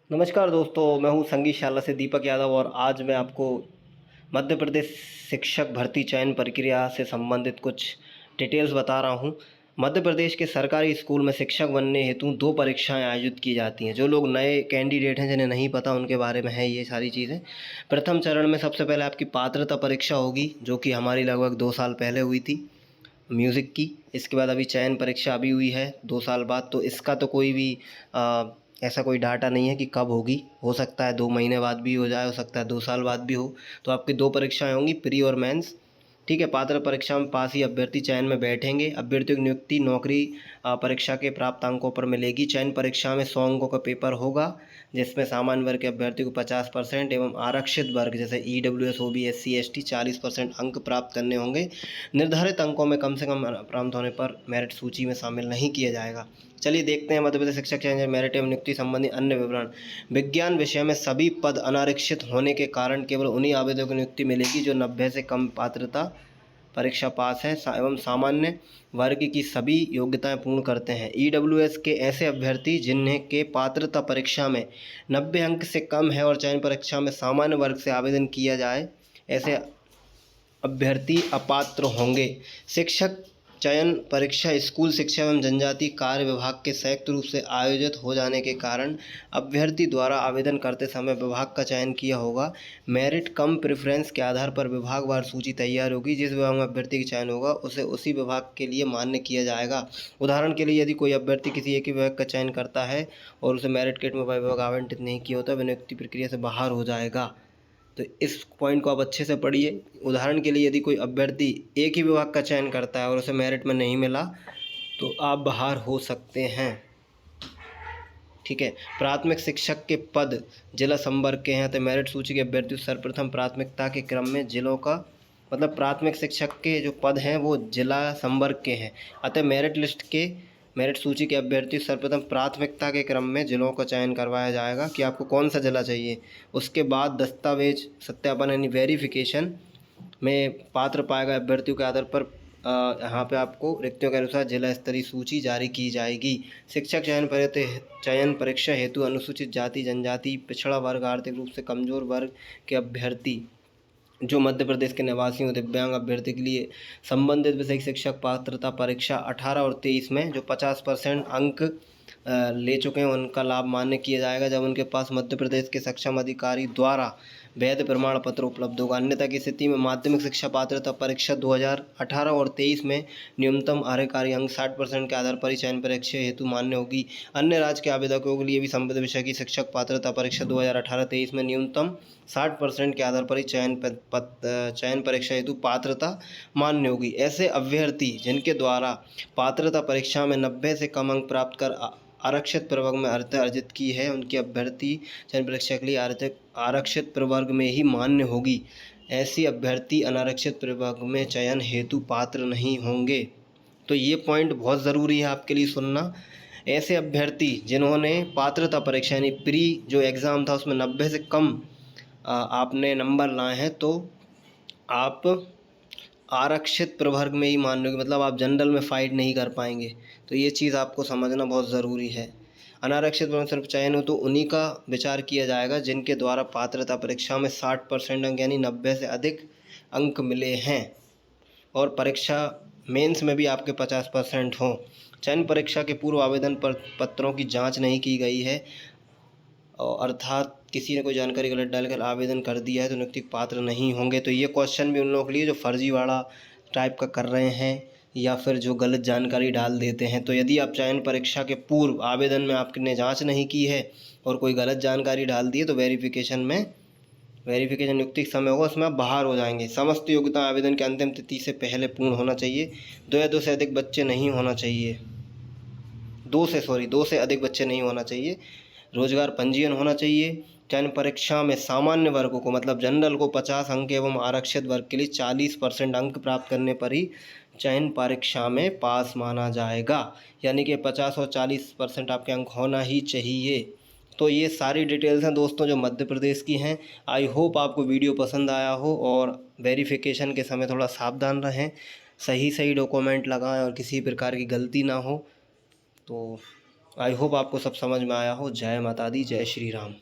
नमस्कार दोस्तों, मैं हूँ संगीत शाला से दीपक यादव और आज मैं आपको मध्य प्रदेश शिक्षक भर्ती चयन प्रक्रिया से संबंधित कुछ डिटेल्स बता रहा हूँ। मध्य प्रदेश के सरकारी स्कूल में शिक्षक बनने हेतु 2 परीक्षाएं आयोजित की जाती हैं। जो लोग नए कैंडिडेट हैं, जिन्हें नहीं पता, उनके बारे में है ये सारी चीज़ें। प्रथम चरण में सबसे पहले आपकी पात्रता परीक्षा होगी, जो कि हमारी लगभग 2 साल पहले हुई थी म्यूज़िक की। इसके बाद अभी चयन परीक्षा अभी हुई है 2 साल बाद। तो इसका तो कोई भी ऐसा कोई डाटा नहीं है कि कब होगी। हो सकता है 2 महीने बाद भी हो जाए, हो सकता है 2 साल बाद भी हो। तो आपकी 2 परीक्षाएं होंगी, प्री और मेंस। ठीक है। पात्र परीक्षा में पास ही अभ्यर्थी चयन में बैठेंगे। अभ्यर्थियों की नियुक्ति नौकरी परीक्षा के प्राप्त अंकों पर मिलेगी। चयन परीक्षा में 100 अंकों का पेपर होगा, जिसमें सामान्य वर्ग के अभ्यर्थी को 50% एवं आरक्षित वर्ग जैसे ईडब्ल्यूएस, ओबी, एससी, एसटी 40% अंक प्राप्त करने होंगे। निर्धारित अंकों में कम से कम प्राप्त होने पर मेरिट सूची में शामिल नहीं किया जाएगा। चलिए देखते हैं मध्य प्रदेश शिक्षक चयन मेरिट एवं नियुक्ति संबंधी अन्य विवरण। विज्ञान विषय में सभी पद अनारक्षित होने के कारण केवल उन्हीं आवेदकों को नियुक्ति मिलेगी जो 90 से कम पात्रता परीक्षा पास है एवं सामान्य वर्ग की सभी योग्यताएं पूर्ण करते हैं। ईडब्ल्यूएस के ऐसे अभ्यर्थी जिन्हें के पात्रता परीक्षा में 90 अंक से कम है और चयन परीक्षा में सामान्य वर्ग से आवेदन किया जाए, ऐसे अभ्यर्थी अपात्र होंगे। शिक्षक चयन परीक्षा स्कूल शिक्षा एवं जनजातीय कार्य विभाग के संयुक्त रूप से आयोजित हो जाने के कारण अभ्यर्थी द्वारा आवेदन करते समय विभाग का चयन किया होगा। मेरिट कम प्रेफरेंस के आधार पर विभागवार सूची तैयार होगी। जिस विभाग में अभ्यर्थी का चयन होगा उसे उसी विभाग के लिए मान्य किया जाएगा। उदाहरण के लिए, यदि कोई अभ्यर्थी किसी एक ही विभाग का चयन करता है और उसे मेरिट किट में वह विभाग आवंटित नहीं किया होता, वह नियुक्ति प्रक्रिया से बाहर हो जाएगा। तो इस पॉइंट को आप अच्छे से पढ़िए। उदाहरण के लिए, यदि कोई अभ्यर्थी एक ही विभाग का चयन करता है और उसे मेरिट में नहीं मिला, तो आप बाहर हो सकते हैं। ठीक है। प्राथमिक शिक्षक के पद जिला संवर्ग के हैं, तो मेरिट सूची के अभ्यर्थी सर्वप्रथम प्राथमिकता के क्रम में जिलों का मतलब प्राथमिक शिक्षक के जो पद हैं वो जिला संवर्ग के हैं। अतः मेरिट सूची के अभ्यर्थी सर्वप्रथम प्राथमिकता के क्रम में जिलों का चयन करवाया जाएगा कि आपको कौन सा जिला चाहिए। उसके बाद दस्तावेज सत्यापन यानी वेरिफिकेशन में पात्र पाए गए अभ्यर्थियों के आधार पर यहाँ पे आपको रिक्तियों के अनुसार जिला स्तरीय सूची जारी की जाएगी। शिक्षक चयन परीक्षा हेतु अनुसूचित जाति, जनजाति, पिछड़ा वर्ग, आर्थिक रूप से कमजोर वर्ग के अभ्यर्थी जो मध्य प्रदेश के निवासी हों, दिव्यांग अभ्यर्थी के लिए संबंधित विषय शिक्षक पात्रता परीक्षा 18 और 23 में जो 50% अंक ले चुके हैं उनका लाभ मान्य किया जाएगा, जब उनके पास मध्य प्रदेश के सक्षम अधिकारी द्वारा वैध प्रमाण पत्र उपलब्ध होगा। अन्यथा की स्थिति में माध्यमिक शिक्षा पात्रता परीक्षा 2018 और 23 में न्यूनतम कार्यकारी अंक 60% के आधार पर ही चयन परीक्षा हेतु मान्य होगी। अन्य राज्य के आवेदकों के लिए भी संबद्ध विषय की शिक्षक पात्रता परीक्षा 2018-23 में न्यूनतम 60% के आधार पर ही चयन परीक्षा हेतु पात्रता मान्य होगी। ऐसे अभ्यर्थी जिनके द्वारा पात्रता परीक्षा में 90 से कम अंक प्राप्त कर आरक्षित प्रवर्ग में अर्हता अर्जित की है, उनकी अभ्यर्थी चयन परीक्षा के लिए आरक्षित प्रवर्ग में ही मान्य होगी। ऐसी अभ्यर्थी अनारक्षित प्रवर्ग में चयन हेतु पात्र नहीं होंगे। तो ये पॉइंट बहुत ज़रूरी है आपके लिए सुनना। ऐसे अभ्यर्थी जिन्होंने पात्रता परीक्षा यानी प्री जो एग्ज़ाम था उसमें 90 से कम आपने नंबर लाए हैं, तो आप आरक्षित प्रवर्ग में ही मान लो कि मतलब आप जनरल में फाइट नहीं कर पाएंगे। तो ये चीज़ आपको समझना बहुत ज़रूरी है। अनारक्षित वर्ग सिर्फ चयन हो तो उन्हीं का विचार किया जाएगा जिनके द्वारा पात्रता परीक्षा में 60% अंक यानी 90 से अधिक अंक मिले हैं और परीक्षा मेंस में भी आपके 50% हों। चयन परीक्षा के पूर्व आवेदन पत्रों की जांच नहीं की गई है, अर्थात किसी ने कोई जानकारी गलत डालकर आवेदन कर दिया है तो नियुक्ति पात्र नहीं होंगे। तो ये क्वेश्चन भी उन लोगों के लिए जो फर्जीवाड़ा टाइप का कर रहे हैं या फिर जो गलत जानकारी डाल देते हैं। तो यदि आप चयन परीक्षा के पूर्व आवेदन में आपने जांच नहीं की है और कोई गलत जानकारी डाल दी है, तो वेरिफिकेशन नियुक्ति के समय होगा, उसमें आप बाहर हो जाएंगे। समस्त योग्यता आवेदन की अंतिम तिथि से पहले पूर्ण होना चाहिए। 2 या 2 से अधिक बच्चे नहीं होना चाहिए। 2 से अधिक बच्चे नहीं होना चाहिए। रोजगार पंजीयन होना चाहिए। चयन परीक्षा में सामान्य वर्गों को मतलब जनरल को 50 अंक एवं आरक्षित वर्ग के लिए 40% अंक प्राप्त करने पर ही चयन परीक्षा में पास माना जाएगा। यानी कि 50 और 40% आपके अंक होना ही चाहिए। तो ये सारी डिटेल्स हैं दोस्तों जो मध्य प्रदेश की हैं। आई होप आपको वीडियो पसंद आया हो और वेरिफिकेशन के समय थोड़ा सावधान रहें, सही डॉक्यूमेंट लगाएं और किसी प्रकार की गलती ना हो। तो आई होप आपको सब समझ में आया हो। जय माता दी, जय श्री राम।